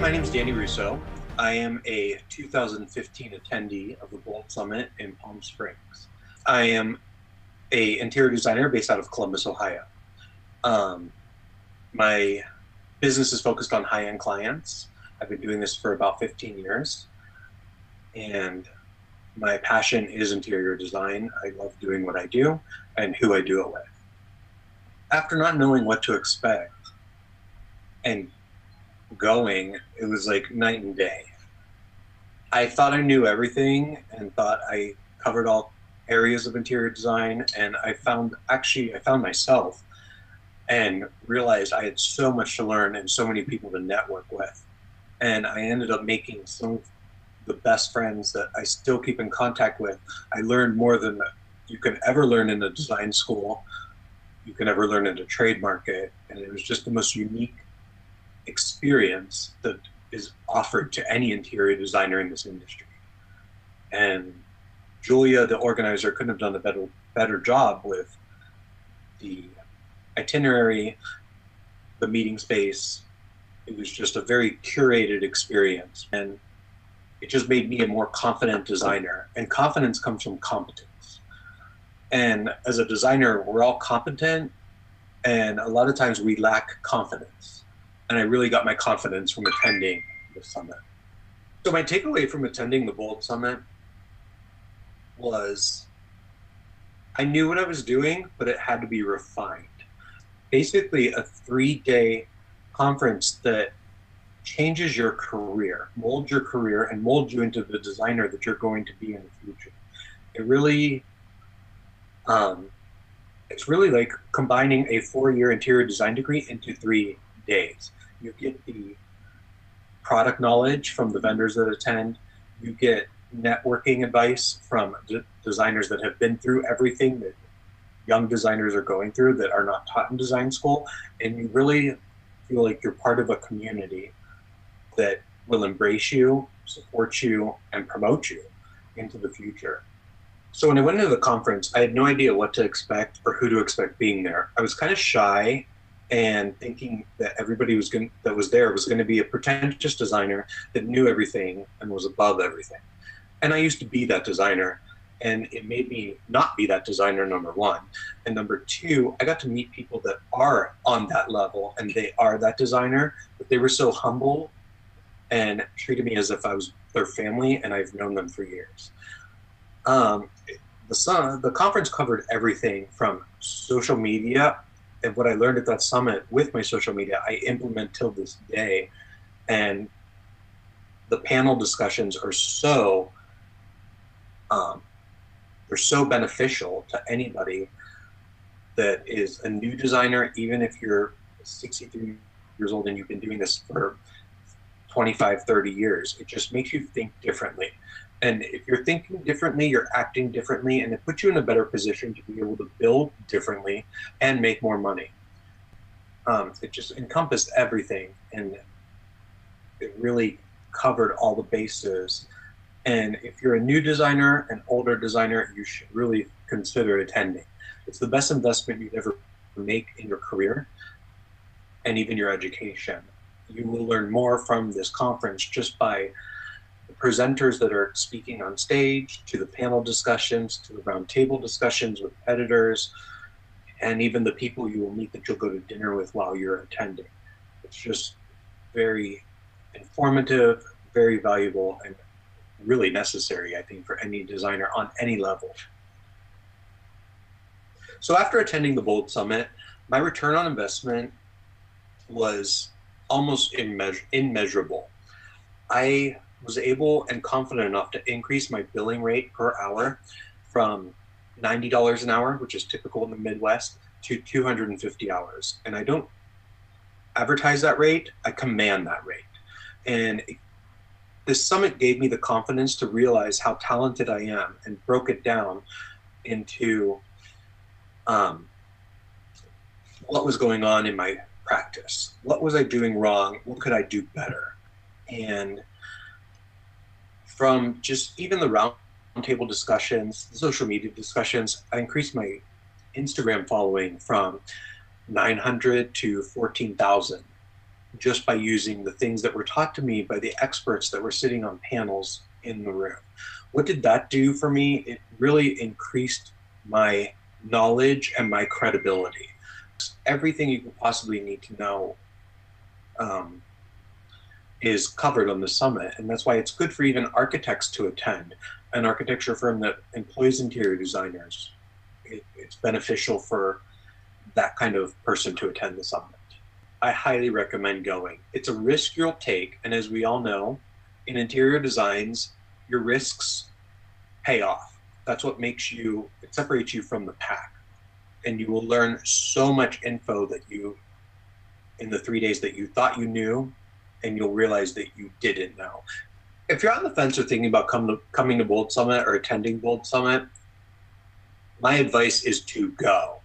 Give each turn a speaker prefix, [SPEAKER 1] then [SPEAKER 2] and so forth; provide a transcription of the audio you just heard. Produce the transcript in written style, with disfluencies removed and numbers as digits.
[SPEAKER 1] my name is Danny Russo. I am a 2015 attendee of the Bolt Summit in Palm Springs. I am an interior designer based out of Columbus, Ohio. My business is focused on high-end clients. I've been doing this for about 15 years. And my passion is interior design. I love doing what I do and who I do it with. After not knowing what to expect and going, it was like night and day. I thought I knew everything and thought I covered all areas of interior design, and I found myself and realized I had so much to learn and so many people to network with. And I ended up making some of the best friends that I still keep in contact with. I learned more than you can ever learn in a design school, you can ever learn in a trade market, and it was just the most unique experience that is offered to any interior designer in this industry. And Julia, the organizer, couldn't have done a better job with the itinerary, the meeting space. It was just a very curated experience, and it just made me a more confident designer. And confidence comes from competence. And as a designer, we're all competent, and a lot of times we lack confidence. And I really got my confidence from attending the summit. So my takeaway from attending the Bold Summit was I knew what I was doing, but it had to be refined. Basically a 3-day conference that changes your career, molds your career, and molds you into the designer that you're going to be in the future. It really, it's really like combining a 4-year interior design degree into 3 days. You get the product knowledge from the vendors that attend. You get networking advice from designers that have been through everything that young designers are going through that are not taught in design school. And you really feel like you're part of a community that will embrace you, support you, and promote you into the future. So when I went into the conference, I had no idea what to expect or who to expect being there. I was kind of shy and thinking that everybody that was there was going to be a pretentious designer that knew everything and was above everything. And I used to be that designer, and it made me not be that designer, number one. And number two, I got to meet people that are on that level and they are that designer, but they were so humble and treated me as if I was their family and I've known them for years. The conference covered everything from social media, and what I learned at that summit with my social media, I implement till this day. And the panel discussions are they're so beneficial to anybody that is a new designer, even if you're 63 years old and you've been doing this for 25, 30 years. It just makes you think differently. And if you're thinking differently, you're acting differently, and it puts you in a better position to be able to build differently and make more money. It just encompassed everything, and it really covered all the bases. And if you're a new designer, an older designer, you should really consider attending. It's the best investment you'd ever make in your career and even your education. You will learn more from this conference just by the presenters that are speaking on stage, to the panel discussions, to the roundtable discussions with editors, and even the people you will meet that you'll go to dinner with while you're attending. It's just very informative, very valuable, and really necessary, I think, for any designer on any level. So after attending the Bold Summit, my return on investment was almost immeasurable. I was able and confident enough to increase my billing rate per hour from $90 an hour, which is typical in the Midwest, to $250. And I don't advertise that rate, I command that rate. And this summit gave me the confidence to realize how talented I am, and broke it down into what was going on in my practice. What was I doing wrong? What could I do better? And from just even the roundtable discussions, the social media discussions, I increased my Instagram following from 900 to 14,000 just by using the things that were taught to me by the experts that were sitting on panels in the room. What did that do for me? It really increased my knowledge and my credibility. Everything you could possibly need to know um, is covered on the summit, and that's why it's good for even architects to attend. An architecture firm that employs interior designers, it's beneficial for that kind of person to attend the summit. I highly recommend going. It's a risk you'll take, and as we all know, in interior designs, your risks pay off. That's what makes you, it separates you from the pack. And you will learn so much info that you, in the 3 days that you thought you knew, and you'll realize that you didn't know. If you're on the fence or thinking about coming to Bold Summit or attending Bold Summit, my advice is to go.